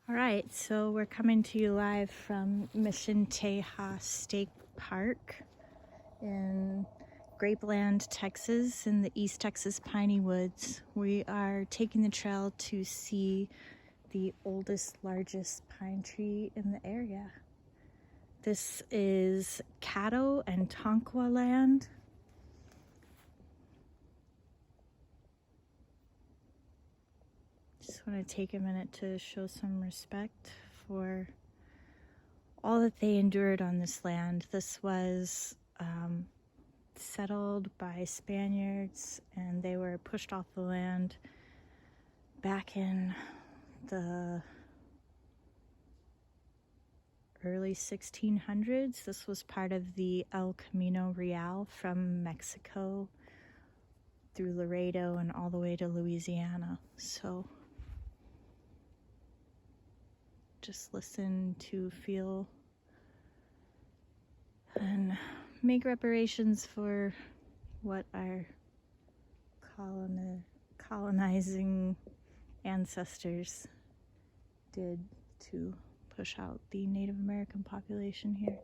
All right, so we're coming to you live from Mission Tejas State Park in Grapeland, Texas, in the East Texas Piney Woods. We are taking the trail to see the oldest, largest pine tree in the area. This is Caddo and Tonkawa land. Just want to take a minute to show some respect for all that they endured on this land. This was settled by Spaniards, and they were pushed off the land back in the early 1600s. This was part of the El Camino Real from Mexico through Laredo and all the way to Louisiana. So just listen to feel and make reparations for what our colonizing ancestors did to push out the Native American population here.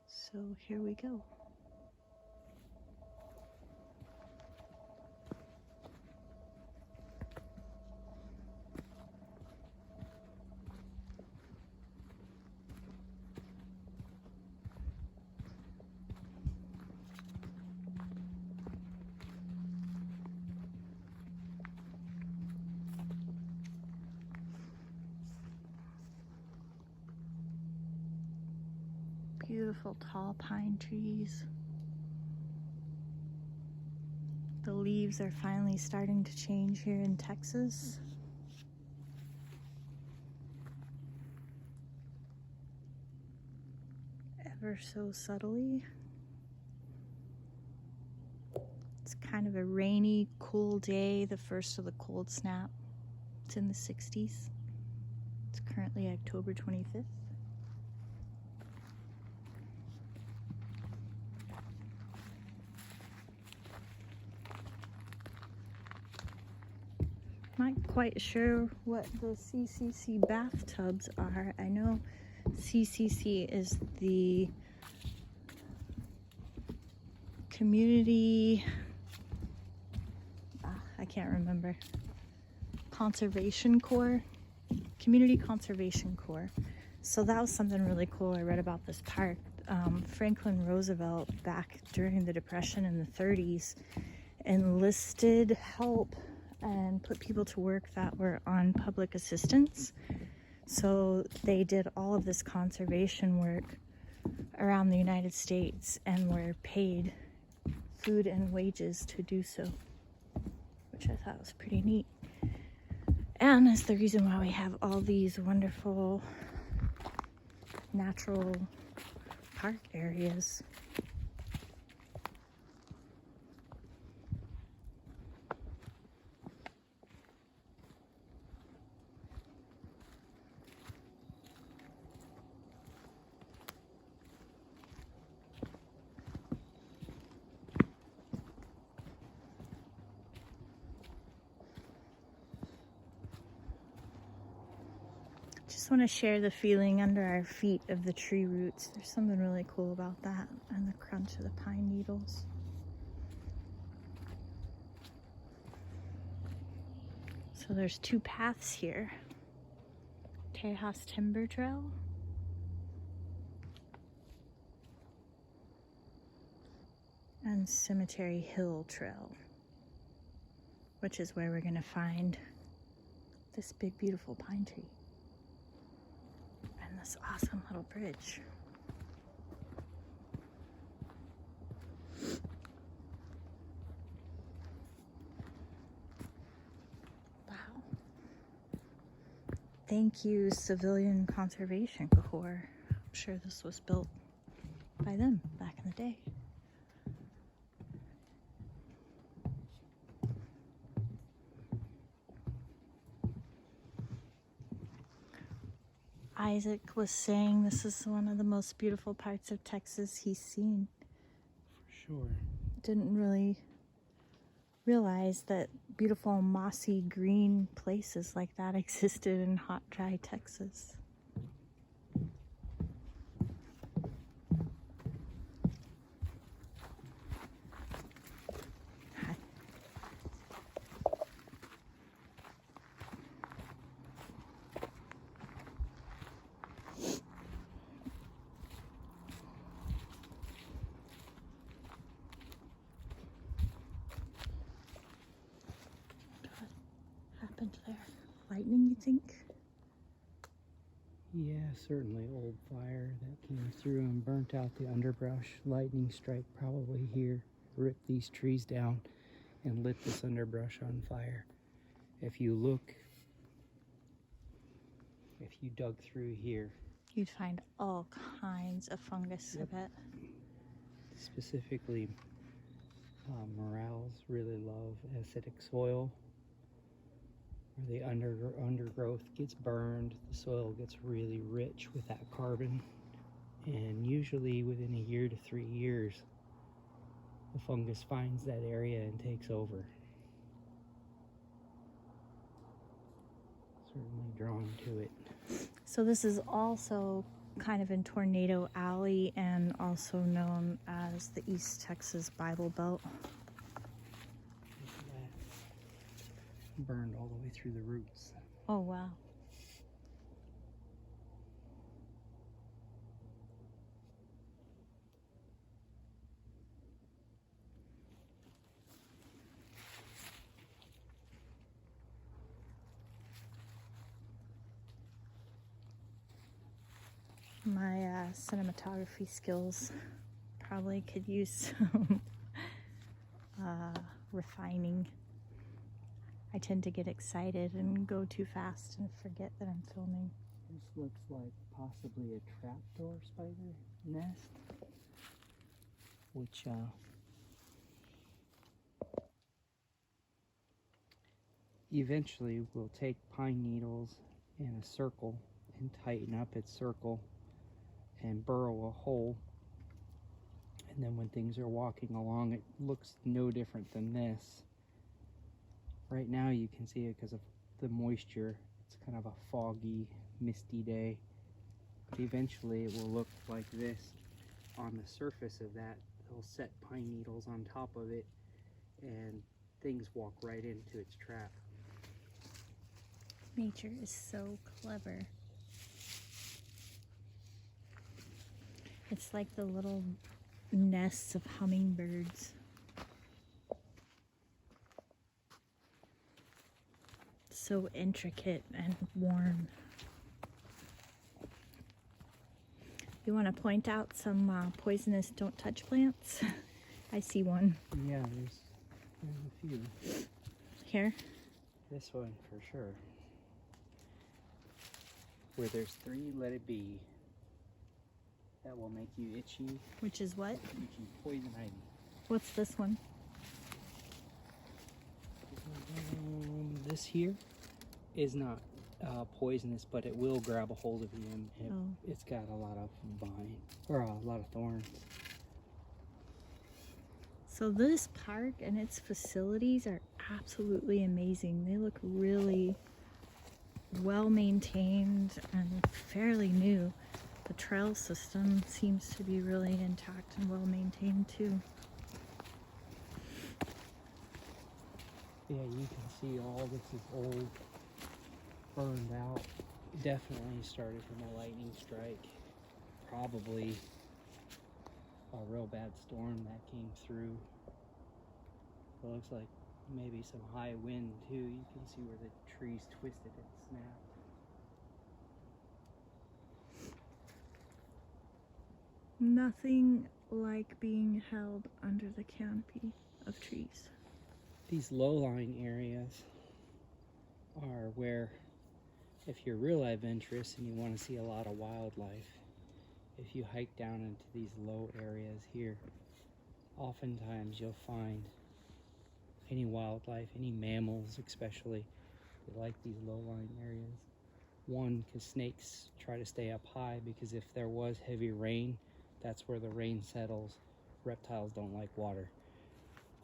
So here we go. Beautiful tall pine trees. The leaves are finally starting to change here in Texas. Ever so subtly. It's kind of a rainy, cool day, the first of the cold snap. It's in the 60s. It's currently October 25th. Not quite sure what the CCC bathtubs are. I know CCC is the community, I can't remember, Conservation Corps, Community Conservation Corps. So that was something really cool I read about this park. Franklin Roosevelt, back during the Depression in the 30s, enlisted help and put people to work that were on public assistance. So they did all of this conservation work around the United States and were paid food and wages to do so, which I thought was pretty neat. And it's the reason why we have all these wonderful natural park areas. Just want to share the feeling under our feet of the tree roots. There's something really cool about that, and the crunch of the pine needles. So there's two paths here. Tejas Timber Trail and Cemetery Hill Trail, which is where we're going to find this big beautiful pine tree and this awesome little bridge. Wow. Thank you, Civilian Conservation Corps. I'm sure this was built by them back in the day. Isaac was saying this is one of the most beautiful parts of Texas he's seen. For sure. Didn't really realize that beautiful mossy green places like that existed in hot, dry Texas. Hi. What happened there? Lightning, you think? Yeah, certainly old fire that came through and burnt out the underbrush. Lightning strike probably here, ripped these trees down and lit this underbrush on fire. If you look, if you dug through here, You'd find all kinds of fungus, Yep. I bet. specifically morels really love acidic soil. Where the undergrowth gets burned, the soil gets really rich with that carbon, and usually within a year to 3 years the fungus finds that area and takes over. Certainly drawn to it. So this is also kind of in Tornado Alley and also known as the East Texas Bible Belt. Look at that. Burned all the way through the roots. Oh, wow. My cinematography skills probably could use some refining. I tend to get excited and go too fast and forget that I'm filming. This looks like possibly a trapdoor spider nest, which eventually will take pine needles in a circle and tighten up its circle and burrow a hole. And then when things are walking along, it looks no different than this. Right now you can see it because of the moisture. It's kind of a foggy, misty day. But eventually it will look like this. On the surface of that, they'll set pine needles on top of it and things walk right into its trap. Nature is so clever. It's like the little nests of hummingbirds. So intricate and warm. You want to point out some poisonous don't touch plants? I see one. Yeah, there's a few. Here? This one for sure. Where there's 3, let it be. That will make you itchy. Which is what? Itchy poison ivy. What's this one? This here is not poisonous, but it will grab a hold of you, and it's got a lot of vine or a lot of thorns. So this park and its facilities are absolutely amazing. They look really well maintained and fairly new. The trail system seems to be really intact and well maintained too. Yeah, you can see all this is old, burned out. Definitely started from a lightning strike. Probably a real bad storm that came through. It looks like maybe some high wind too. You can see where the trees twisted and snapped. Nothing like being held under the canopy of trees. These low-lying areas are where, if you're real adventurous and you want to see a lot of wildlife, if you hike down into these low areas here, oftentimes you'll find any wildlife, any mammals especially, they like these low-lying areas. One, because snakes try to stay up high, because if there was heavy rain, that's where the rain settles. Reptiles don't like water,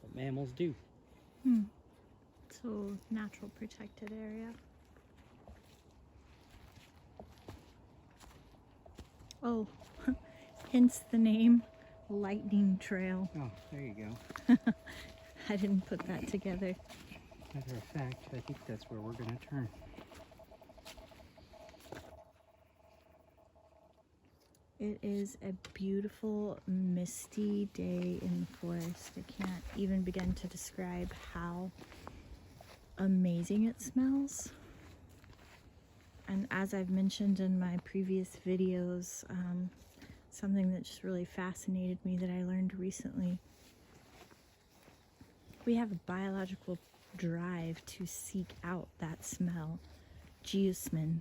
but mammals do. So, natural protected area. Oh, hence the name Lightning Trail. Oh, there you go. I didn't put that together. Matter of fact, I think that's where we're going to turn. It is a beautiful, misty day in the forest. I can't even begin to describe how amazing it smells. And as I've mentioned in my previous videos, something that just really fascinated me that I learned recently. We have a biological drive to seek out that smell, geosmin.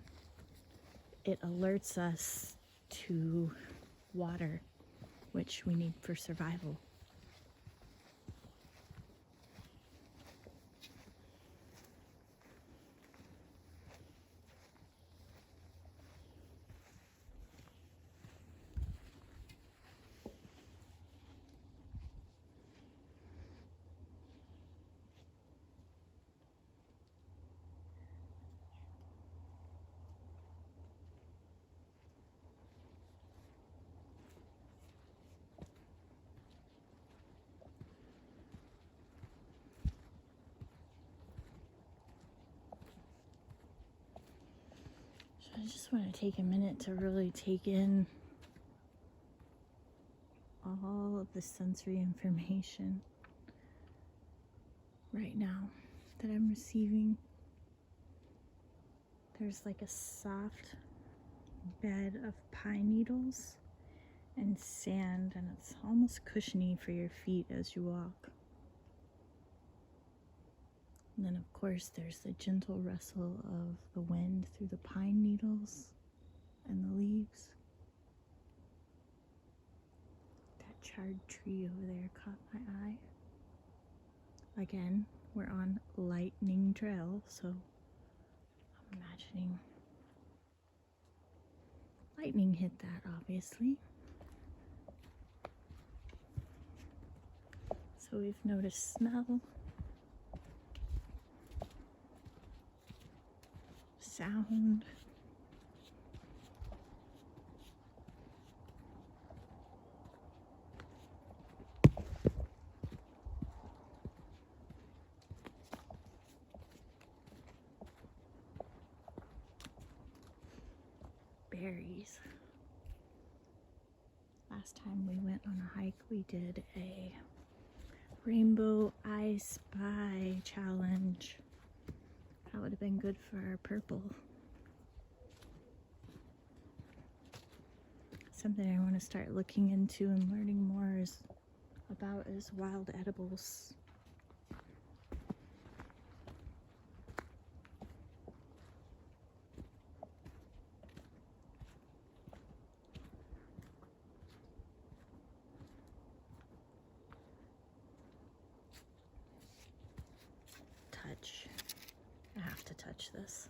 It alerts us to water, which we need for survival. I just want to take a minute to really take in all of the sensory information right now that I'm receiving. There's like a soft bed of pine needles and sand, and it's almost cushiony for your feet as you walk. And then, of course, there's the gentle rustle of the wind through the pine needles and the leaves. That charred tree over there caught my eye. Again, we're on Lightning Trail, so I'm imagining lightning hit that, obviously. So we've noticed smell, sound, berries. Last time we went on a hike, we did a rainbow I Spy challenge. That would have been good for our purple. Something I want to start looking into and learning more about is wild edibles. Touch. I have to touch this.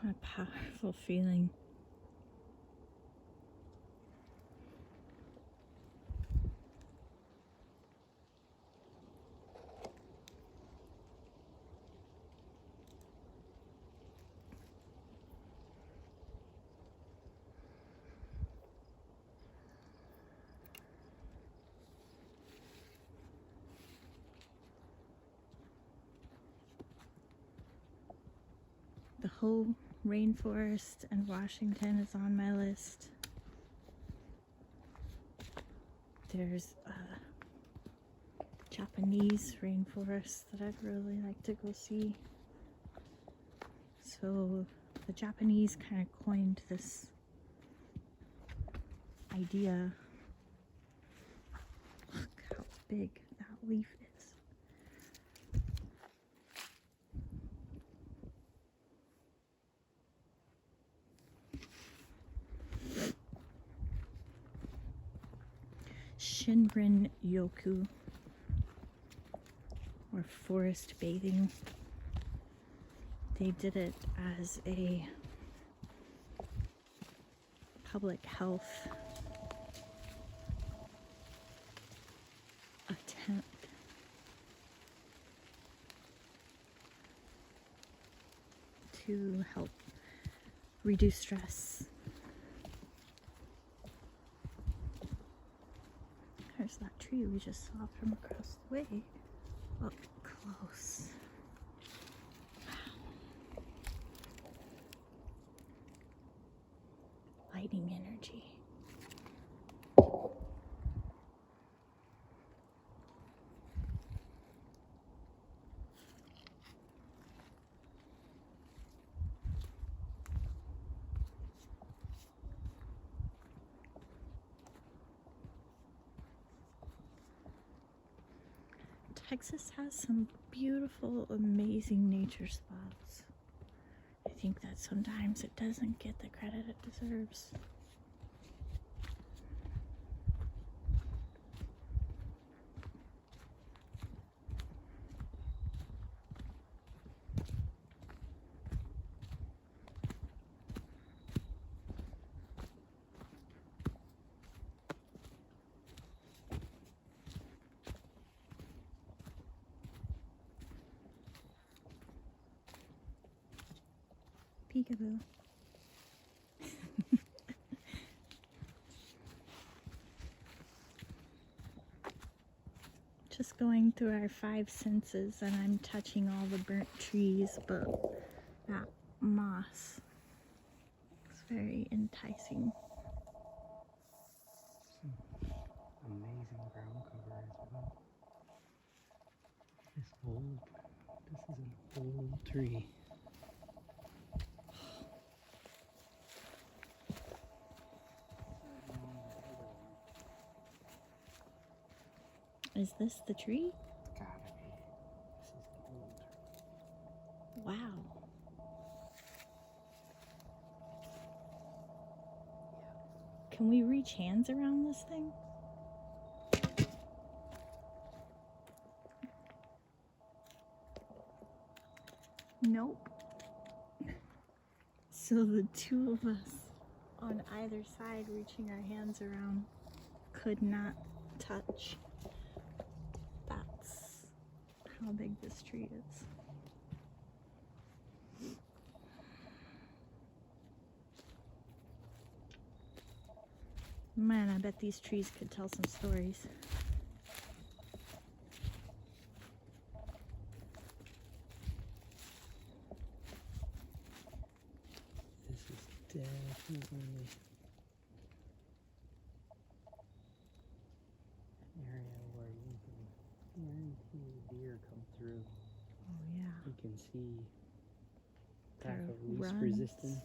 What a powerful feeling. The whole rainforest in Washington is on my list. There's a Japanese rainforest that I'd really like to go see. So the Japanese kind of coined this idea. Look how big that leaf is. Shinrin Yoku, or forest bathing. They did it as a public health attempt to help reduce stress. There's that tree we just saw from across the way, up close. Lighting energy. Texas has some beautiful, amazing nature spots. I think that sometimes it doesn't get the credit it deserves. Peekaboo. Just going through our five senses, and I'm touching all the burnt trees, but that moss is very enticing. Amazing ground cover as well. This is an old tree. Is this the tree? Gotta be. This is an old tree. Wow. Can we reach hands around this thing? Nope. So the two of us on either side reaching our hands around could not touch. That's how big this tree is. Man, I bet these trees could tell some stories. This is definitely an area where you can guarantee deer come through. Oh yeah. You can see path Their of least runs. resistance.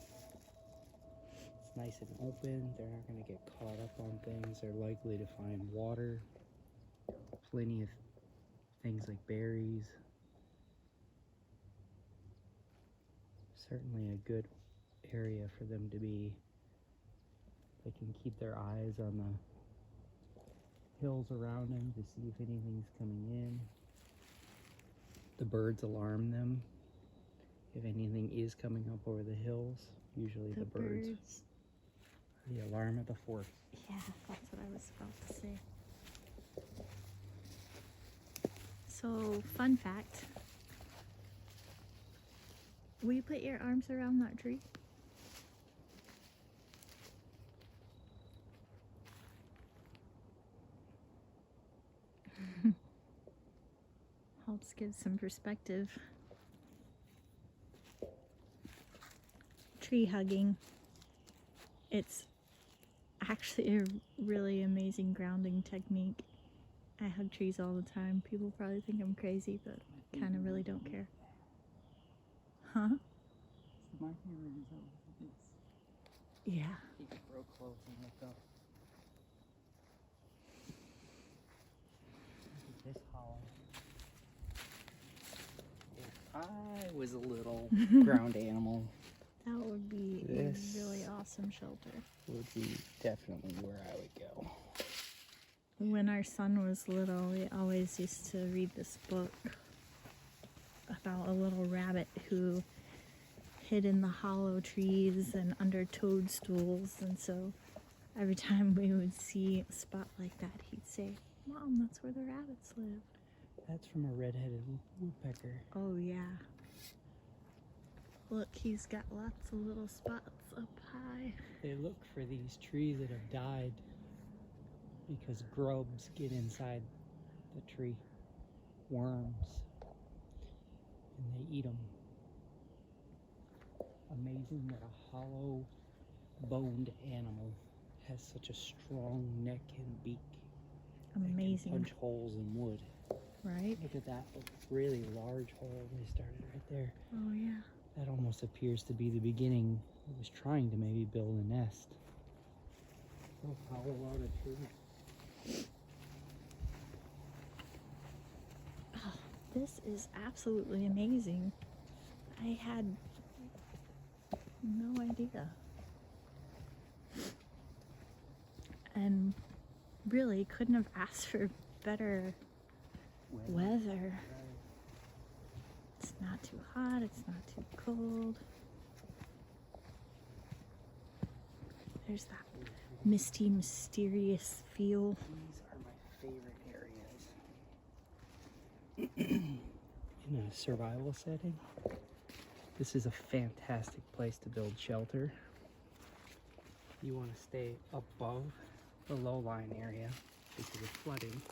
It's nice and open. They're not going to get caught up on things. They're likely to find water, plenty of things like berries. Certainly a good area for them to be. They can keep their eyes on the hills around them to see if anything's coming in. The birds alarm them if anything is coming up over the hills. Usually the birds are the alarm of the forest. Yeah, that's what I was about to say. So, fun fact. Will you put your arms around that tree? Helps give some perspective. Tree hugging. It's actually a really amazing grounding technique. I hug trees all the time. People probably think I'm crazy, but kind of really don't care. Huh? My favorite is this. Yeah. Keep it real close and look up. Look at this hollow. If I was a little ground animal, That would be This- a really awesome shelter. would be definitely where I would go. When our son was little, we always used to read this book about a little rabbit who hid in the hollow trees and under toadstools. And so every time we would see a spot like that, he'd say, "Mom, that's where the rabbits live." That's from a red-headed woodpecker. Oh, yeah. Look, he's got lots of little spots up high. They look for these trees that have died because grubs get inside the tree, worms, and they eat them. Amazing that a hollow-boned animal has such a strong neck and beak. Amazing. That can punch holes in wood. Right? Look at that really large hole they started right there. Oh, yeah. That almost appears to be the beginning. It was trying to maybe build a nest. Look how out a tree. Oh, this is absolutely amazing. I had no idea. And really couldn't have asked for better weather. It's not too hot, it's not too cold. There's that misty, mysterious feel. These are my favorite areas. In a survival setting, this is a fantastic place to build shelter. You want to stay above the low-lying area because of flooding.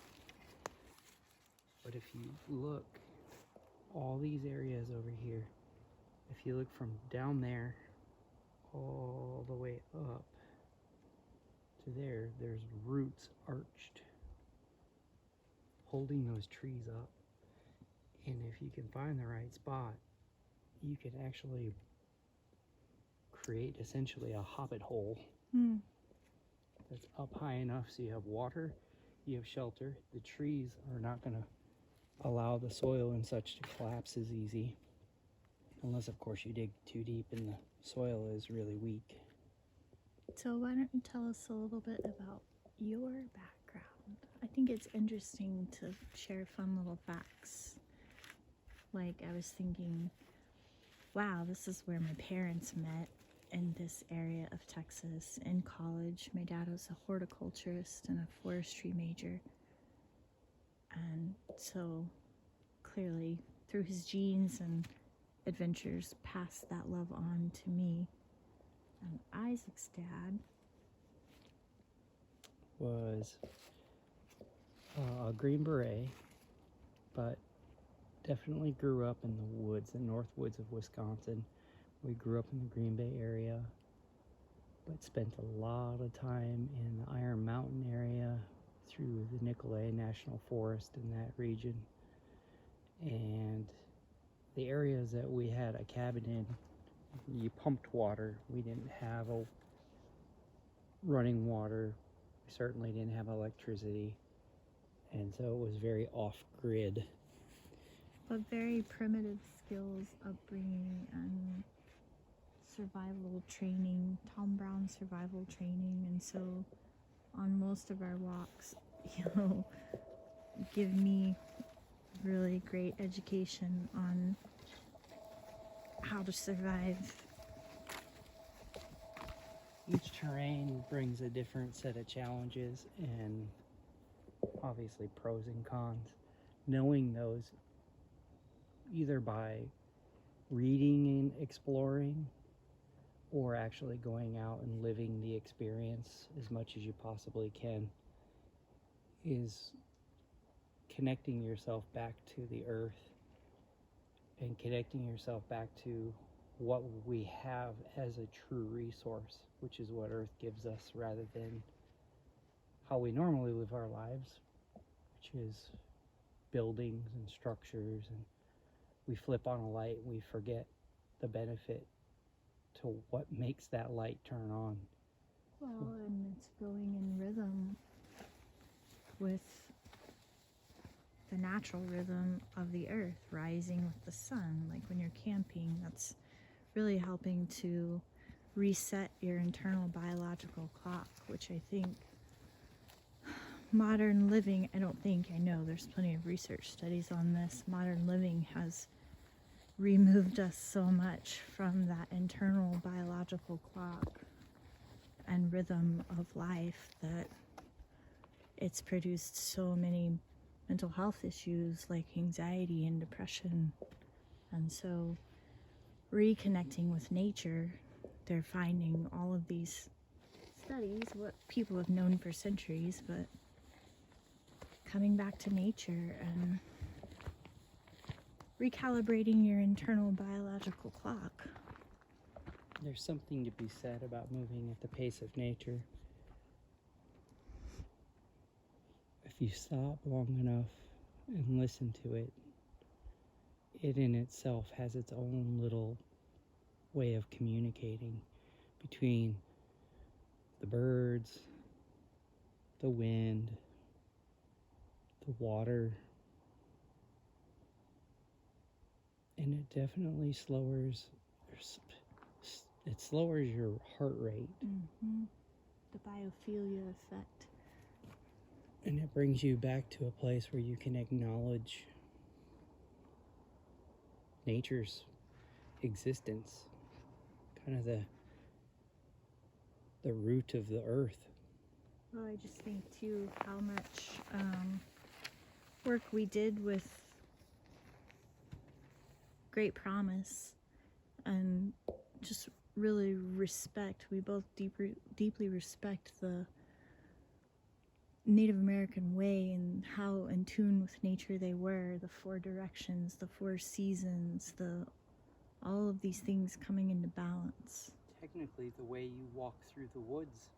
But if you look, all these areas over here, if you look from down there all the way up to there, there's roots arched holding those trees up. And if you can find the right spot, you can actually create essentially a hobbit hole that's up high enough so you have water, you have shelter. The trees are not going to allow the soil and such to collapse as easy, unless of course you dig too deep and the soil is really weak. So why don't you tell us a little bit about your background? I think it's interesting to share fun little facts. Like, I was thinking, wow, this is where my parents met, in this area of Texas in college. My dad was a horticulturist and a forestry major. And so clearly through his genes and adventures passed that love on to me. And Isaac's dad was a Green Beret, but definitely grew up in the woods, the north woods of Wisconsin. We grew up in the Green Bay area, but spent a lot of time in the Iron Mountain area through the Nicolet National Forest in that region. And the areas that we had a cabin in, you pumped water. We didn't have a running water. We certainly didn't have electricity. And so it was very off-grid. but very primitive skills, upbringing, and survival training, Tom Brown survival training. And so on most of our walks, he'll give me really great education on how to survive. Each terrain brings a different set of challenges and obviously pros and cons. Knowing those either by reading and exploring or actually going out and living the experience as much as you possibly can is connecting yourself back to the earth and connecting yourself back to what we have as a true resource, which is what earth gives us, rather than how we normally live our lives, which is buildings and structures, and we flip on a light and we forget the benefit to what makes that light turn on. Well, and it's going in rhythm with the natural rhythm of the earth, rising with the sun. Like when you're camping, that's really helping to reset your internal biological clock, which I think modern living, I know there's plenty of research studies on this. Modern living has removed us so much from that internal biological clock and rhythm of life that it's produced so many mental health issues like anxiety and depression. And so reconnecting with nature, they're finding all of these studies, what people have known for centuries, but coming back to nature and recalibrating your internal biological clock. There's something to be said about moving at the pace of nature. If you stop long enough and listen to it, it in itself has its own little way of communicating between the birds, the wind, the water, and it definitely lowers your heart rate. Mm-hmm. The biophilia effect. And it brings you back to a place where you can acknowledge nature's existence, kind of the root of the earth. Well, I just think too how much work we did with Great Promise and just really respect. We both deeply respect the Native American way and how in tune with nature they were, the 4 directions, the 4 seasons, all of these things coming into balance. Technically, the way you walk through the woods,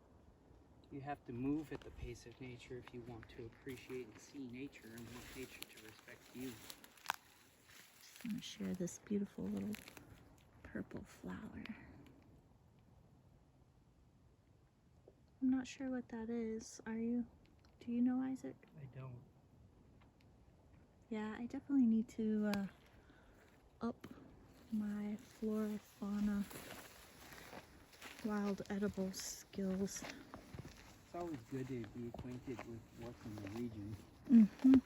you have to move at the pace of nature if you want to appreciate and see nature and want nature to respect you. I'm going to share this beautiful little purple flower. I'm not sure what that is. Are you? Do you know, Isaac? I don't. Yeah, I definitely need to up my flora, fauna, wild edible skills. It's always good to be acquainted with what's in the region. Mm-hmm.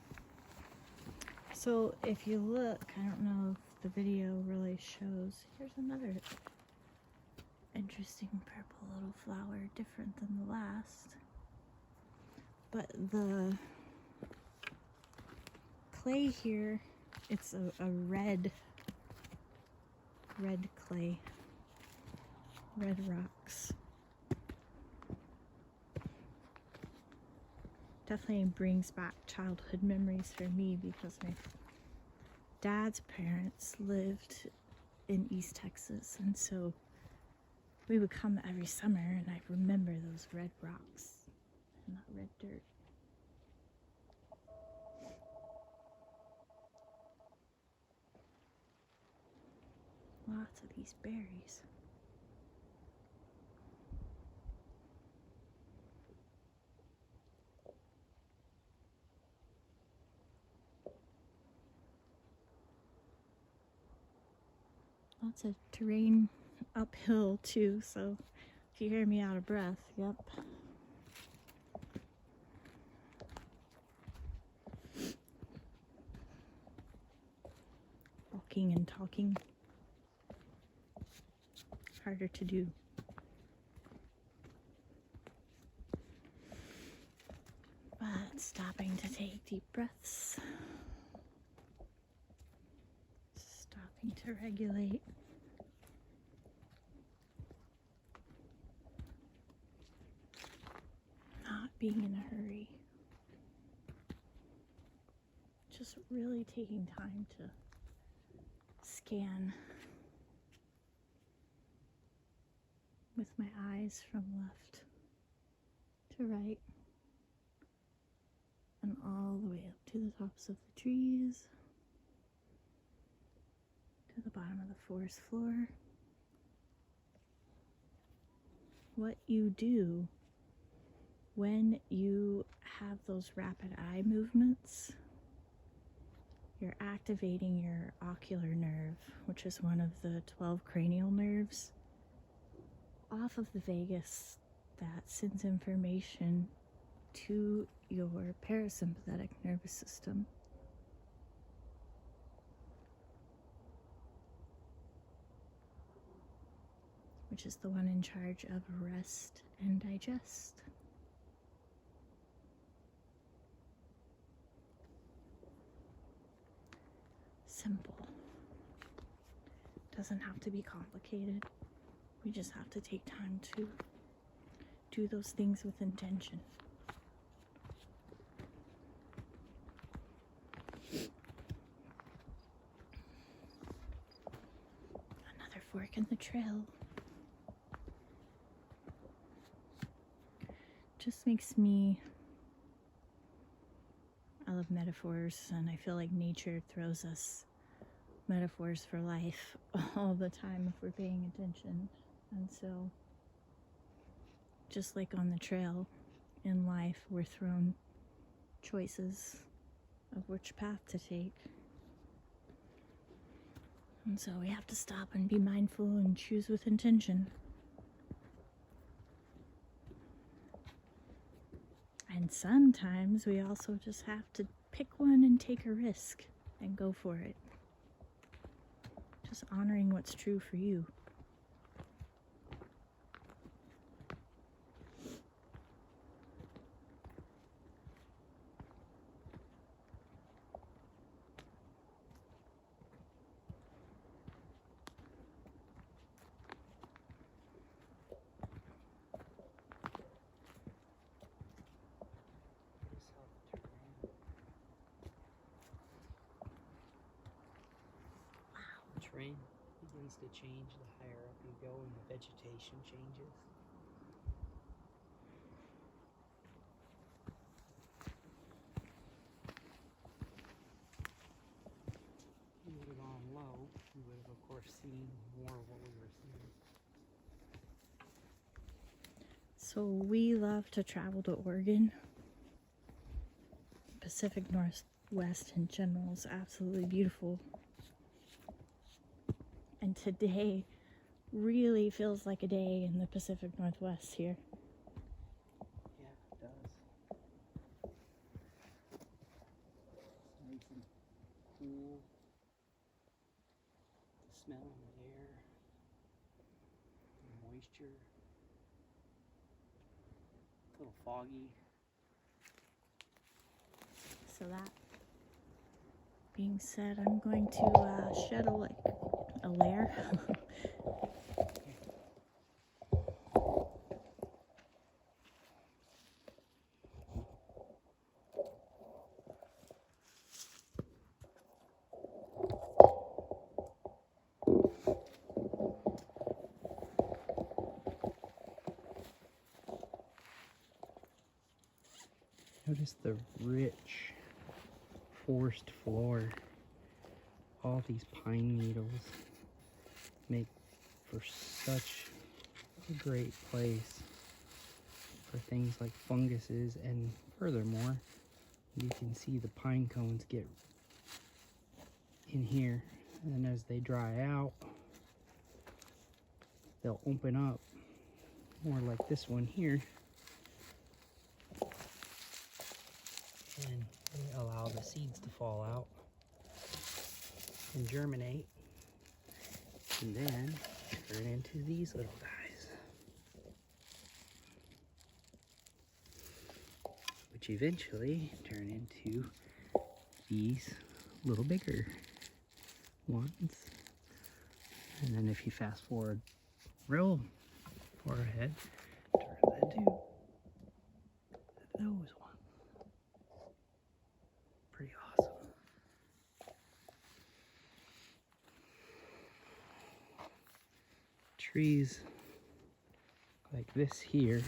So if you look, I don't know if the video really shows. Here's another interesting purple little flower, different than the last. But the clay here, it's a red clay, red rocks. Definitely brings back childhood memories for me because my dad's parents lived in East Texas, and so we would come every summer, and I remember those red rocks and that red dirt. Lots of these berries. Lots of terrain uphill too, so if you hear me out of breath, yep. Walking and talking. Harder to do. But stopping to take deep breaths. Stopping to regulate. Not being in a hurry. Just really taking time to scan with my eyes from left to right and all the way up to the tops of the trees, to the bottom of the forest floor. What you do when you have those rapid eye movements, you're activating your ocular nerve, which is one of the 12 cranial nerves, off of the vagus that sends information to your parasympathetic nervous system. which is the one in charge of rest and digest. Simple. Doesn't have to be complicated. We just have to take time to do those things with intention. Another fork in the trail. Just makes me, I love metaphors, and I feel like nature throws us metaphors for life all the time if we're paying attention. And so, just like on the trail in life, we're thrown choices of which path to take. And so we have to stop and be mindful and choose with intention. And sometimes we also just have to pick one and take a risk and go for it. Just honoring what's true for you. Terrain begins to change the higher up you go and the vegetation changes. If you would have gone low, you would have of course seen more of what we were seeing. So we love to travel to Oregon. Pacific Northwest in general is absolutely beautiful. And today really feels like a day in the Pacific Northwest here. Yeah, it does. It's nice and cool. The smell in the air, the moisture, a little foggy. So that being said, I'm going to shed a layer. Notice the rich forest floor. All these pine needles make for such a great place for things like funguses, and furthermore, you can see the pine cones get in here, and as they dry out, they'll open up more like this one here, and they allow the seeds to fall out and germinate, and then turn into these little guys, which eventually turn into these little bigger ones. And then if you fast forward real far ahead, turns into those ones. Pretty awesome. Trees like this here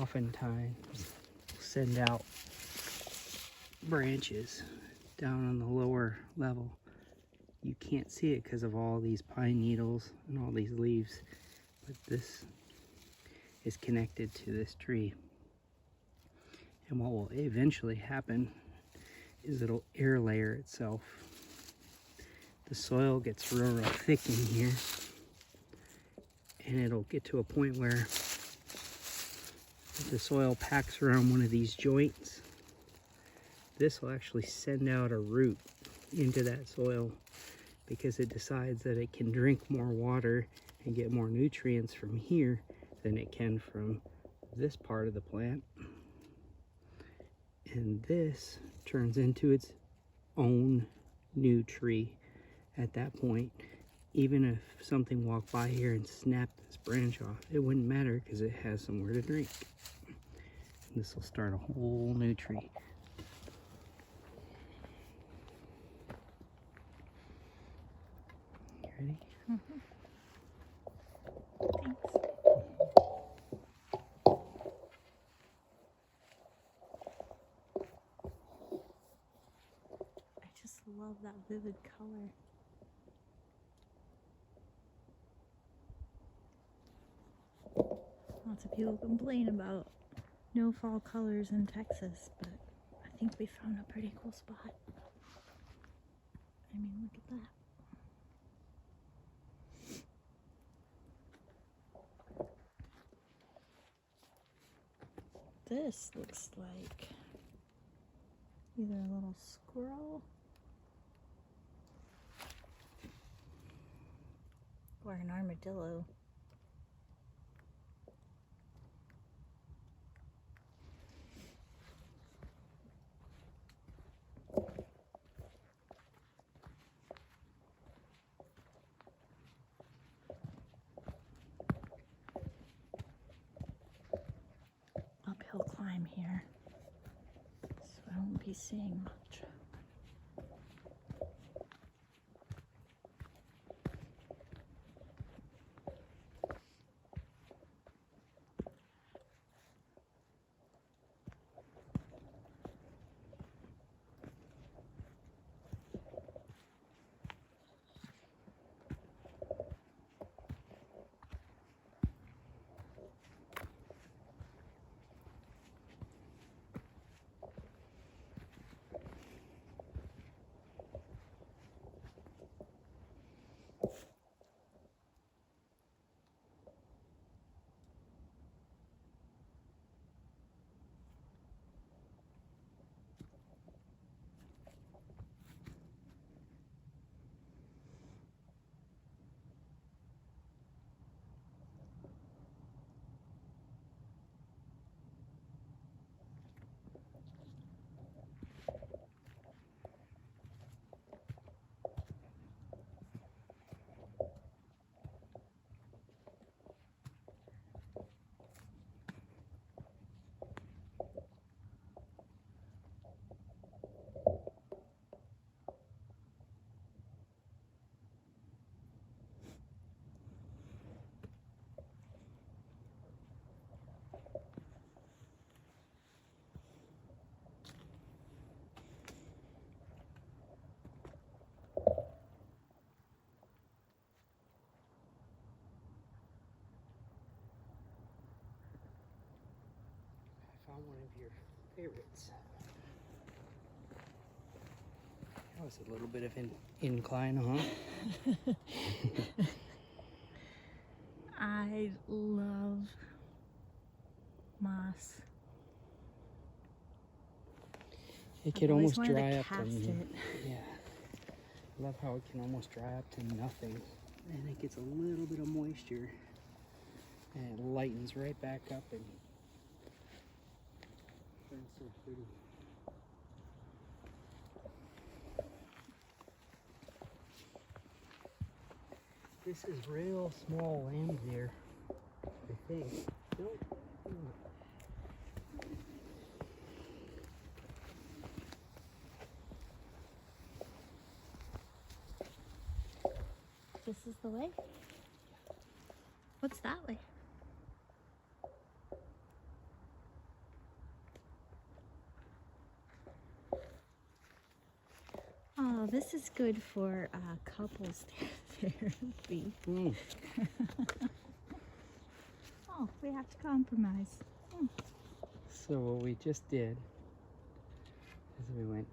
oftentimes send out branches down on the lower level. You can't see it because of all these pine needles and all these leaves, but this is connected to this tree. And what will eventually happen is it'll air layer itself. The soil gets real thick in here, and it'll get to a point where the soil packs around one of these joints. This will actually send out a root into that soil because it decides that it can drink more water and get more nutrients from here than it can from this part of the plant. And this turns into its own new tree at that point. Even if something walked by here and snapped this branch off, it wouldn't matter because it has somewhere to drink. This will start a whole new tree. You ready? Mm-hmm. Thanks. I just love that vivid color. Lots of people complain about no fall colors in Texas, but I think we found a pretty cool spot. I mean, look at that. This looks like either a little squirrel or an armadillo. Uphill climb here, so I won't be seeing much. Found one of your favorites. That was a little bit of an incline, huh? I love moss. It could I've always almost wanted to dry up cast to it. yeah. I love how it can almost dry up to nothing, and it gets a little bit of moisture, and it lightens right back up and turns so pretty. This is real small land there, I think. Nope. This is the way? What's that way? Oh, this is good for couples therapy. Mm. Oh, we have to compromise. So what we just did is we went,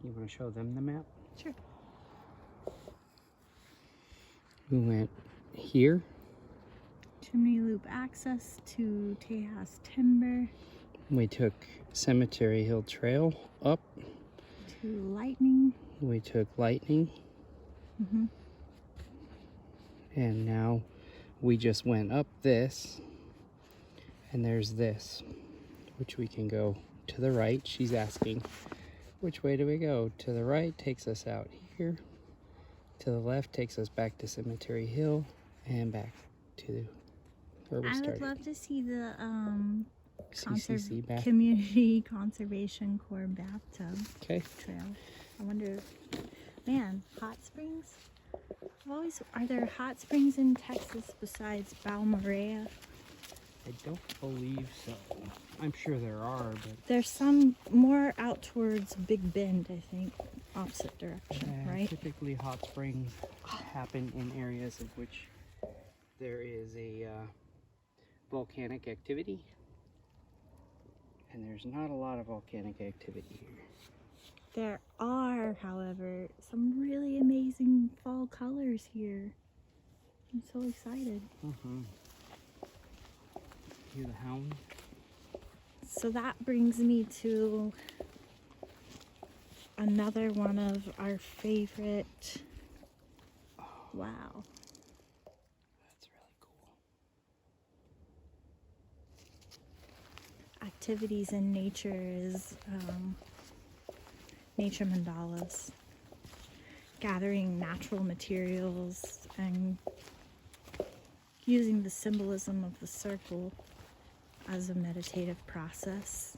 you want to show them the map? Sure. We went here. Chimney Loop access to Tejas Timber. We took Cemetery Hill Trail up. To Lightning. We took Lightning. Mm-hmm. And now we just went up this, and there's this, which we can go to the right. She's asking, which way do we go? To the right takes us out here. To the left takes us back to Cemetery Hill and back to where we started. I would love to see the CCC bath. Community Conservation Corps bathtub Okay. trail. I wonder, man, hot springs? Are there hot springs in Texas besides Balmorhea? I don't believe so. I'm sure there are, but There's some more out towards Big Bend, I think, opposite direction, right? typically hot springs happen in areas of which there is a volcanic activity, and there's not a lot of volcanic activity here. There are, however, some really amazing fall colors here. I'm so excited. Hear the hound? So that brings me to another one of our favorite. Wow. That's really cool. Activities in nature is nature mandalas. Gathering natural materials and using the symbolism of the circle as a meditative process.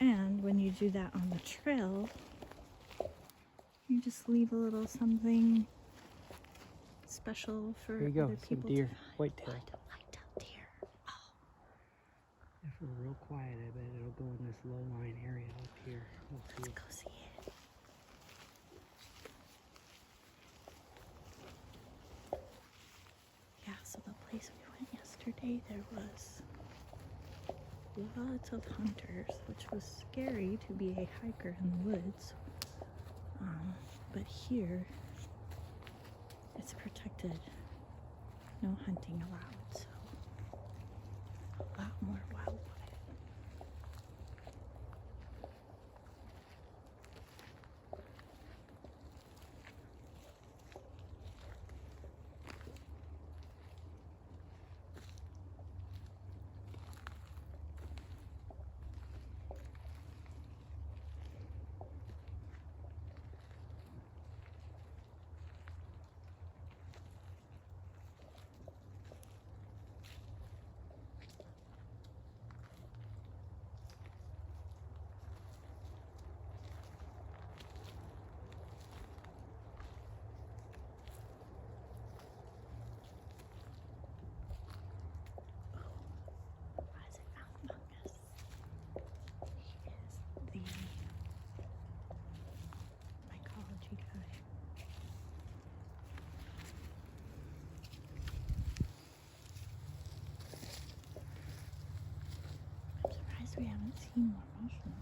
And when you do that on the trail, you just leave a little something special for There you go, other some people deer, to whitetail. Whitetail deer. Oh, If we're real quiet, I bet it'll go in this low-lying area up here. We'll see. let's go see it. Yeah, so the place we went yesterday, there was lots of hunters, which was scary to be a hiker in the woods. But here, it's protected. No hunting allowed, so a lot more wildlife. Isaac found fungus. He is the mycology guy. I'm surprised we haven't seen more mushrooms.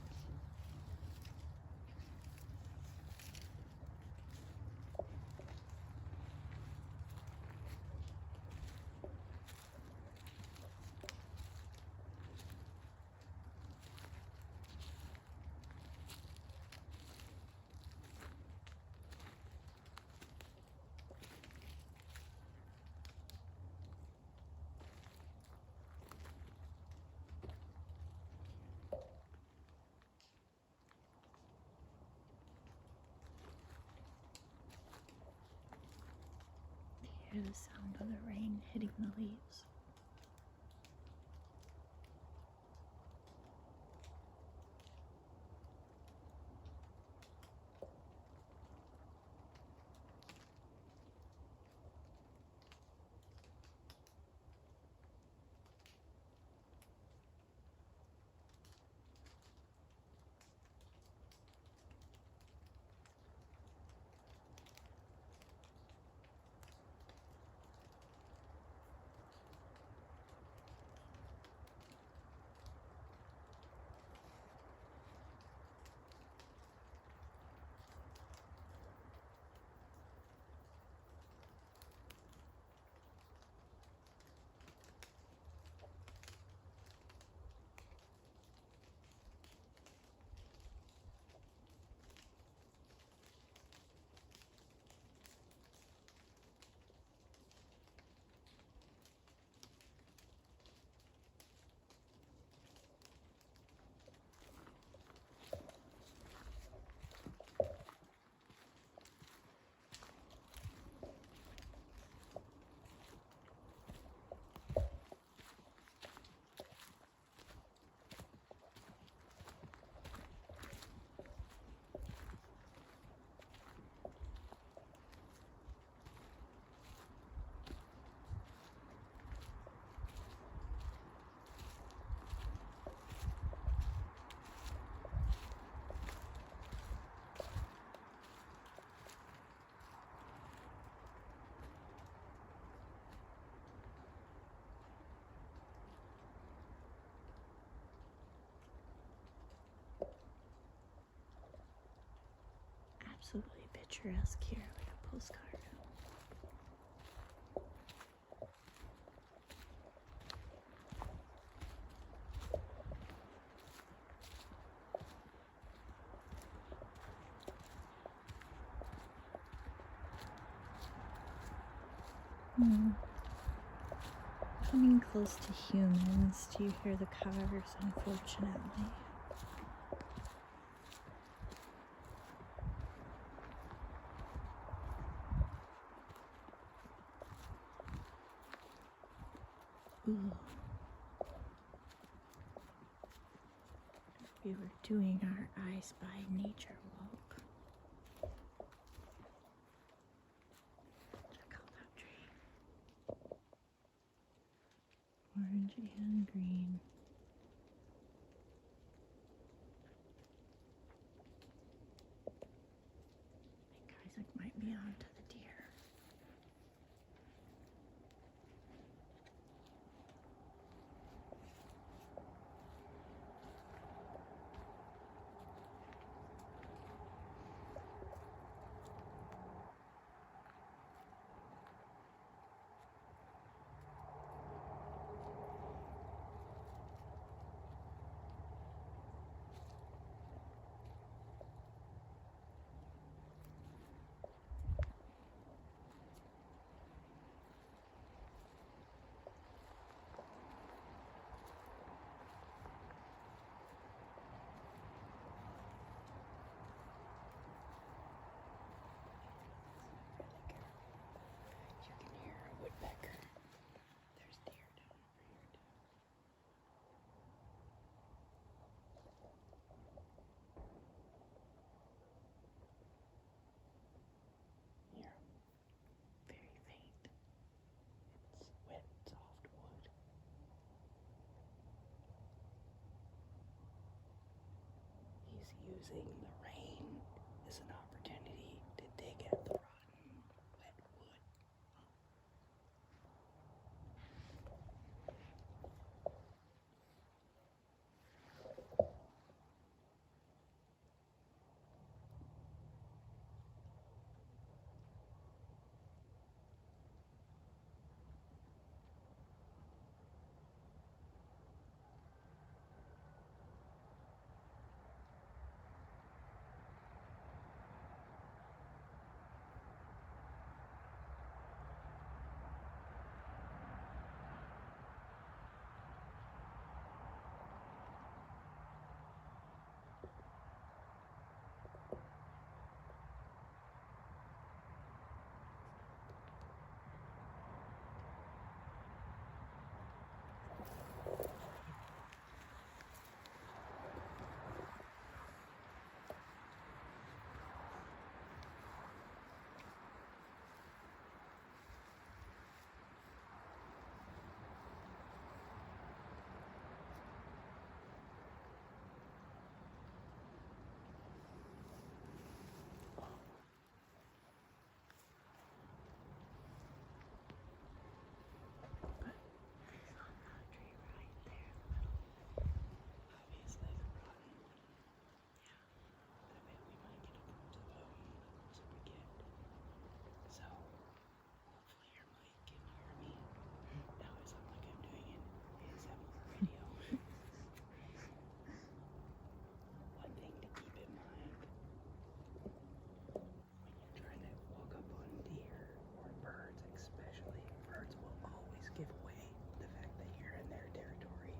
Hear the sound of the rain hitting the leaves. absolutely picturesque here, like a postcard. Hmm. Coming close to humans, do you hear the cars, unfortunately? Ooh. We were doing our I Spy nature walk. Check out that tree. Orange and green. I think Isaac might be on to the deer. You can hear a woodpecker. There's deer down over here too. Here, very faint. It's wet, soft wood. He's using the rain as an opportunity to dig at the rotten, wet wood. Obviously, the rotten one. Yeah. That way we might get a glimpse of him. That's what we get. So, hopefully your mic can hear me. Now I sound like I'm doing an ASMR video. One thing to keep in mind when you're trying to walk up on deer or birds, especially, birds will always give away the fact that you're in their territory.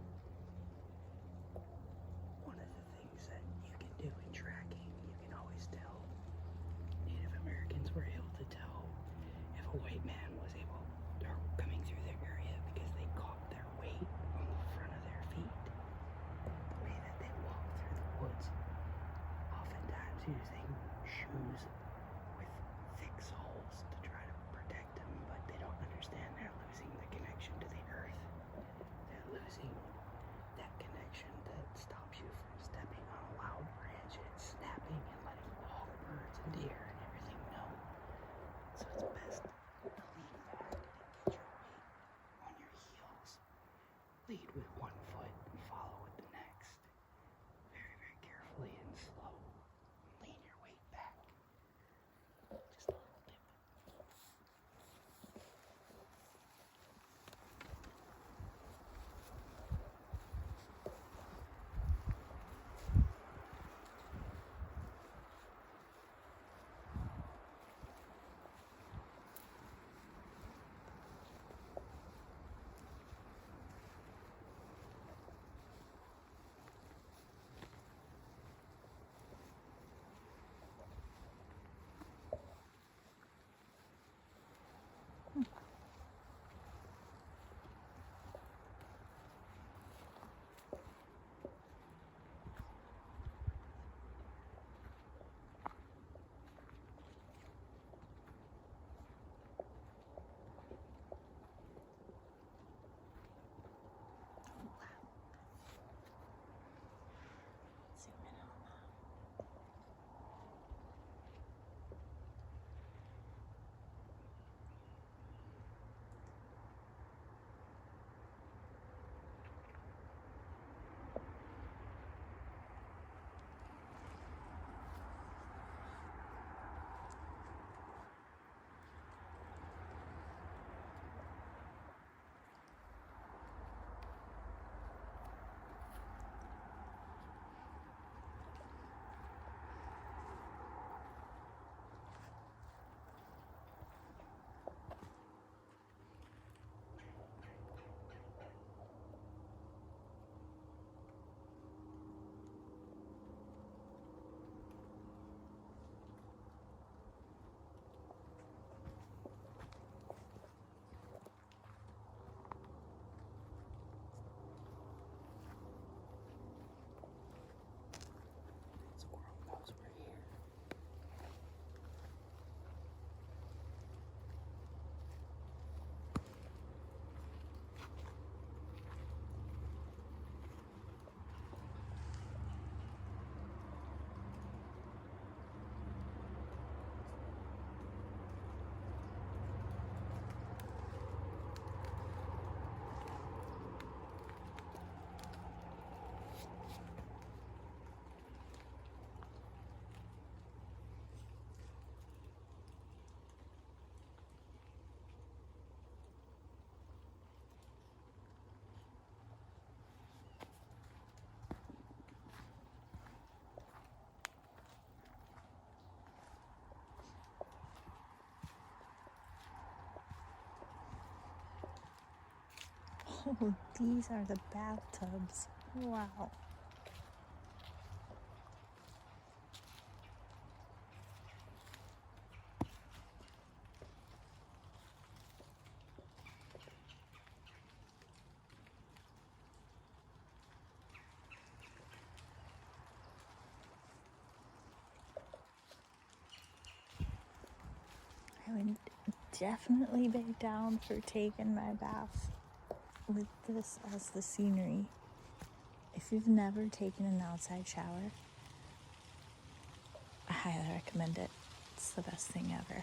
One of the things that you can do in tracking, you can always tell. Native Americans were able to tell if a white man was able, or coming through their area because they caught their weight on the front of their feet. The way that they walk through the woods, oftentimes using shoes with thick soles to try to protect them, but they don't understand they're losing the connection to the earth. They're losing that connection that stops you from stepping on a loud branch and snapping and letting all the birds and deer and everything know. So it's best to lean back and get your weight on your heels. Lead with one foot and follow with the next. Very, very carefully and slow. Lean your Oh, these are the bathtubs. Wow. I would definitely be down for taking my bath with this as the scenery. If you've never taken an outside shower, I highly recommend it. It's the best thing ever.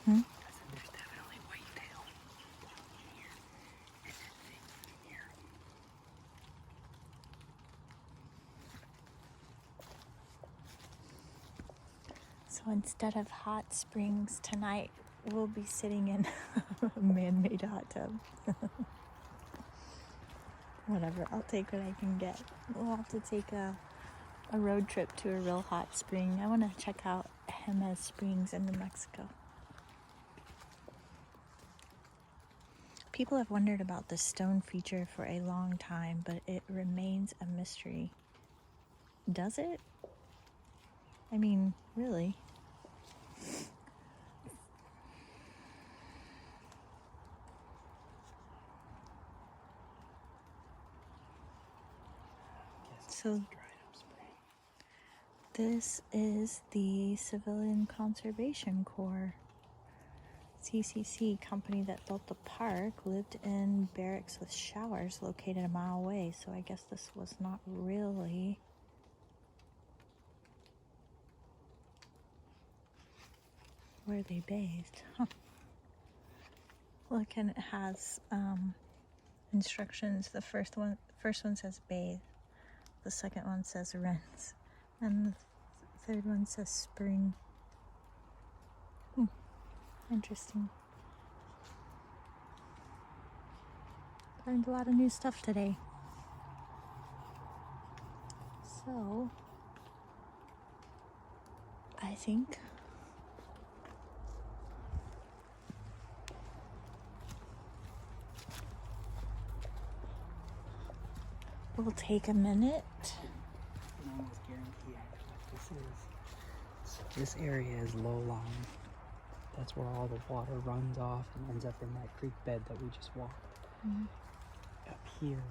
Hmm? There's definitely whitetail here, and then things in here. So instead of hot springs tonight, we'll be sitting in a man-made hot tub. Whatever, I'll take what I can get. We'll have to take a road trip to a real hot spring. I want to check out Jemez Springs in New Mexico. People have wondered about the stone feature for a long time, but it remains a mystery. Does it? I mean, really? So this is the Civilian Conservation Corps. CCC company that built the park lived in barracks with showers located a mile away, so I guess this was not really where they bathed. Huh. Look, and it has instructions. The first one says bathe, the second one says rinse, and the third one says spring. Interesting. Learned a lot of new stuff today. So, I think we'll take a minute. I can almost guarantee what this is. So this area is low-lying. That's where all the water runs off and ends up in that creek bed that we just walked. Up here,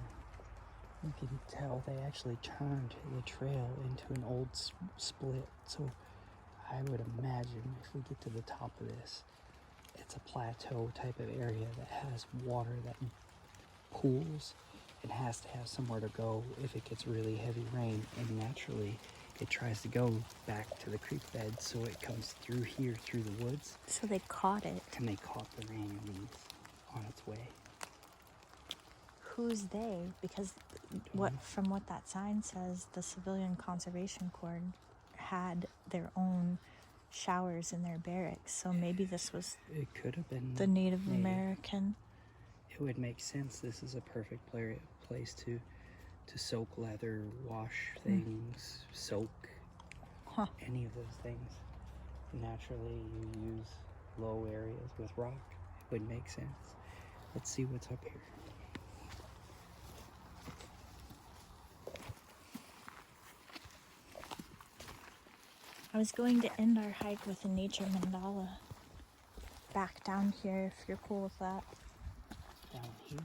you can tell they actually turned the trail into an old split. So I would imagine if we get to the top of this, it's a plateau type of area that has water that pools and has to have somewhere to go if it gets really heavy rain, and naturally it tries to go back to the creek bed, so it comes through here through the woods. So they caught it. And they caught the rain leaves on its way. Who's they? Because from what that sign says, the Civilian Conservation Corps had their own showers in their barracks. So maybe this was It could have been the Native American. It would make sense. This is a perfect place to soak leather, wash things, soak any of those things. Naturally, you use low areas with rock. It would make sense. Let's see what's up here. I was going to end our hike with a nature mandala back down here, if you're cool with that. Down here?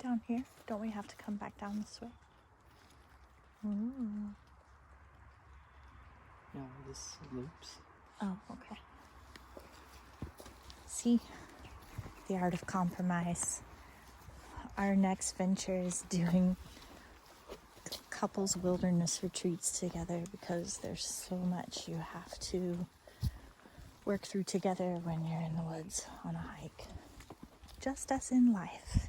Down here? Don't we have to come back down this way? Ooh. No, this loops. Oh, okay. See? The art of compromise. Our next venture is doing couples wilderness retreats together because there's so much you have to work through together when you're in the woods on a hike. Just as in life.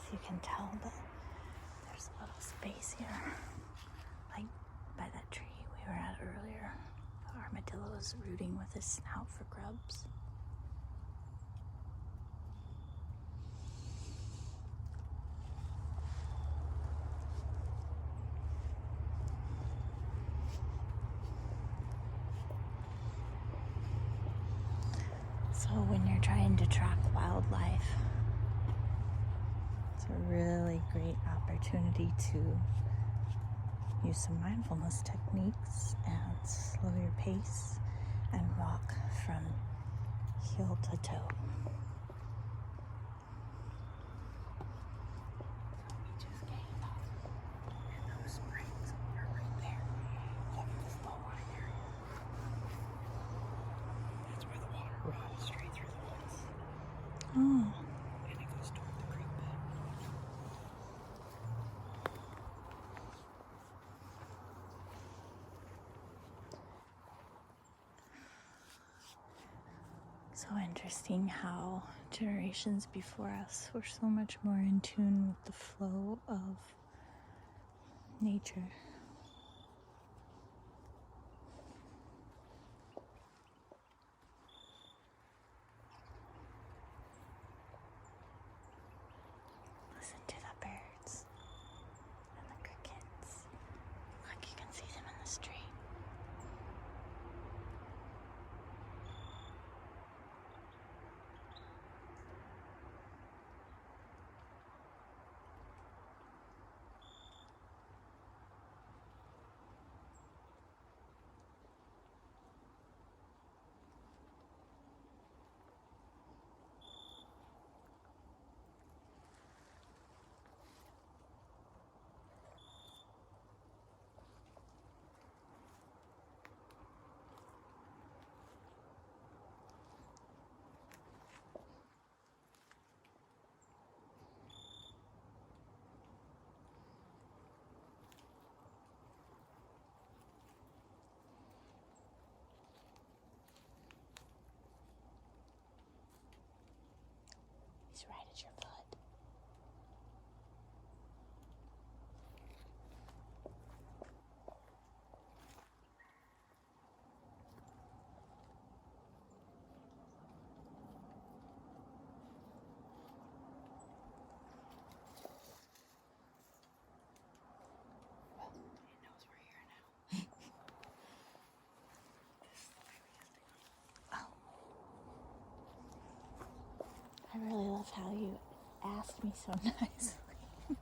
if you can tell, but there's a little space here. Like by that tree we were at earlier. The armadillo is rooting with his snout for grubs. So when you're trying to track wildlife, it's a really great opportunity to use some mindfulness techniques and slow your pace and walk from heel to toe. We just came up, and those springs are right there. Look at this low water area. That's where the water runs straight through the woods. Oh, And it goes toward the creek bed. so interesting how generations before us were so much more in tune with the flow of nature. Listen to the birds and the crickets. Look, you can see them in the street. He's right at your foot. Well, he knows we're here now. This is the way we used to go. Oh. I really love how you asked me so nicely. We're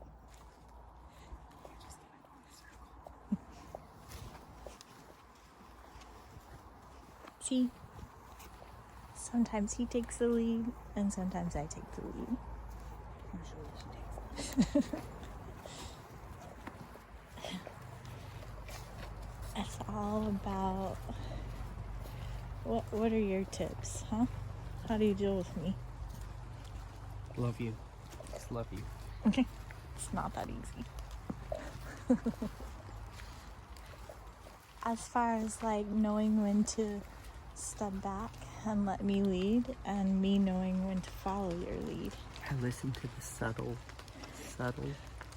just gonna go in a circle. See, sometimes he takes the lead and sometimes I take the lead. Usually she takes them. It's all about what are your tips, huh? How do you deal with me? Love you. Just love you. Okay. It's not that easy. As far as like knowing when to step back and let me lead and me knowing when to follow your lead. I listen to the subtle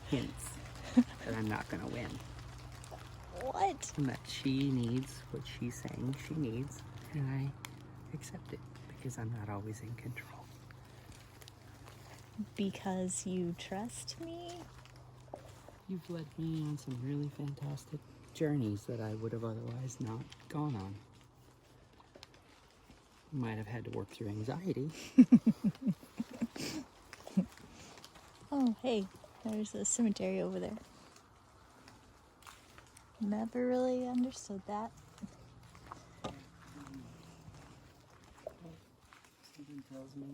hints that I'm not gonna win. What? And that she needs what she's saying she needs, and I accept it because I'm not always in control. Because you trust me? You've led me on some really fantastic journeys that I would have otherwise not gone on. Might have had to work through anxiety. Oh, hey, there's a cemetery over there. Never really understood that. Something tells me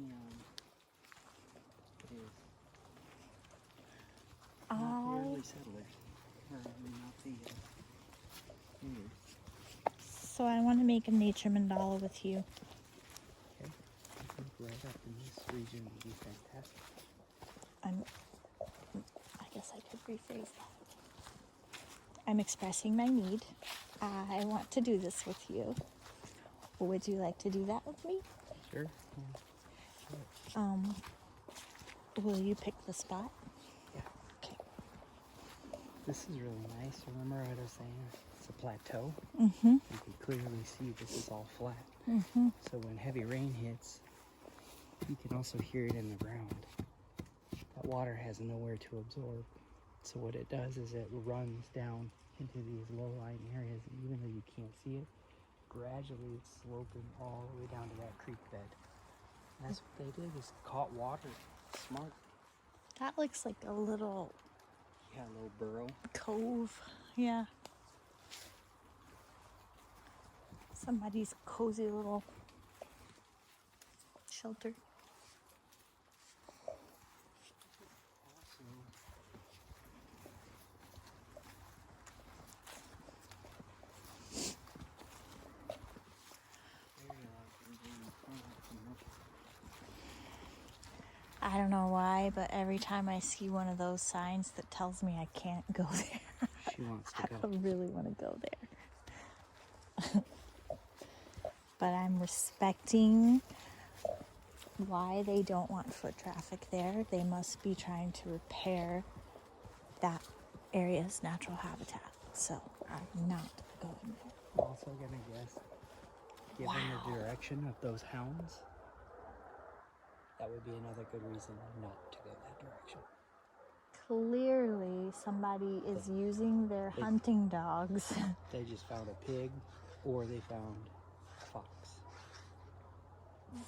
it is not the early settlers, or not the Indians. So I want to make a nature mandala with you. Okay, I think right up in this region would be fantastic. I guess I could rephrase that. I'm expressing my need. I want to do this with you. Would you like to do that with me? Sure. Yeah. Sure. Will you pick the spot? This is really nice. Remember what I was saying? It's a plateau. Mm-hmm. You can clearly see this is all flat. Mm-hmm. So when heavy rain hits, you can also hear it in the ground. That water has nowhere to absorb. So what it does is it runs down into these low-lying areas, and even though you can't see it, gradually it's sloping all the way down to that creek bed. And that's what they did, is caught water. Smart. That looks like a little Yeah, a little burrow. cove. Yeah. Somebody's cozy little shelter. I don't know why, but every time I see one of those signs that tells me I can't go there, She wants to I go. don't really want to go there. But I'm respecting why they don't want foot traffic there. They must be trying to repair that area's natural habitat. So I'm not going there. I'm also gonna guess, given Wow. the direction of those hounds, that would be another good reason not to go that direction. Clearly, somebody is using their hunting dogs. They just found a pig, or they found a fox.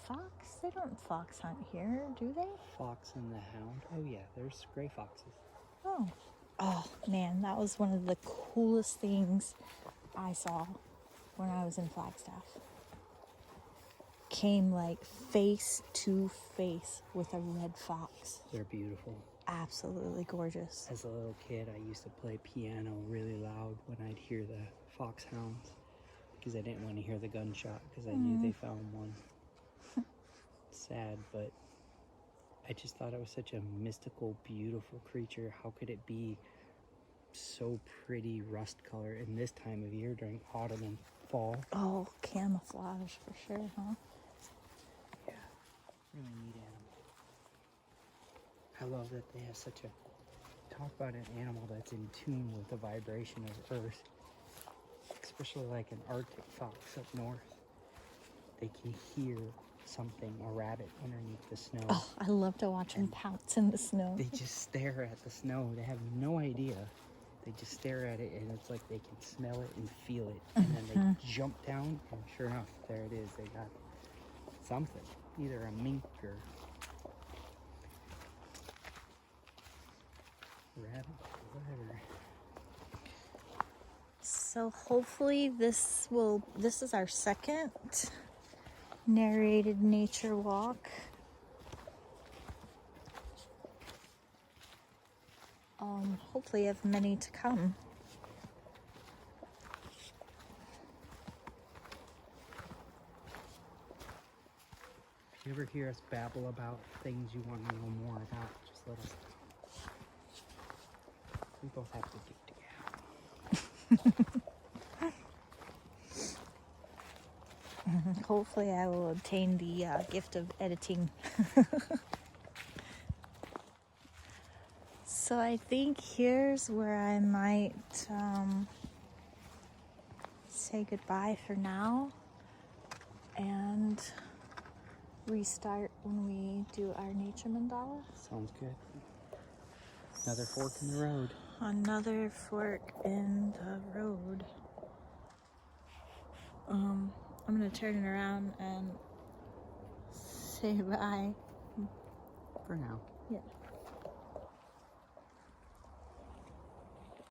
Fox? They don't fox hunt here, do they? Fox and the hound? Oh yeah, there's gray foxes. Oh. Oh, man, that was one of the coolest things I saw when I was in Flagstaff. Came like face to face with a red fox. They're beautiful. Absolutely gorgeous. As a little kid, I used to play piano really loud when I'd hear the foxhounds, because I didn't want to hear the gunshot, because I knew they found one. Sad, but I just thought it was such a mystical, beautiful creature. How could it be so pretty rust color in this time of year during autumn and fall? Oh, camouflage for sure, huh? Yeah, really neat animal. I love that they have such a, talk about an animal that's in tune with the vibration of Earth, especially like an Arctic fox up north. They can hear something, a rabbit underneath the snow. Oh, I love to watch them pounce in the snow. They just stare at the snow. They have no idea. They just stare at it, and it's like they can smell it and feel it. And then they jump down, and sure enough, there it is. They got something, either a mink or rabbit or whatever. So hopefully this is our second narrated nature walk. Hopefully I have many to come. If you ever hear us babble about things you want to know more about, just let us know. We both have to get together. Hopefully I will obtain the gift of editing. So I think here's where I might say goodbye for now and restart when we do our nature mandala. Sounds good. Another fork in the road. Another fork in the road. I'm gonna turn it around and say bye. For now. Yeah.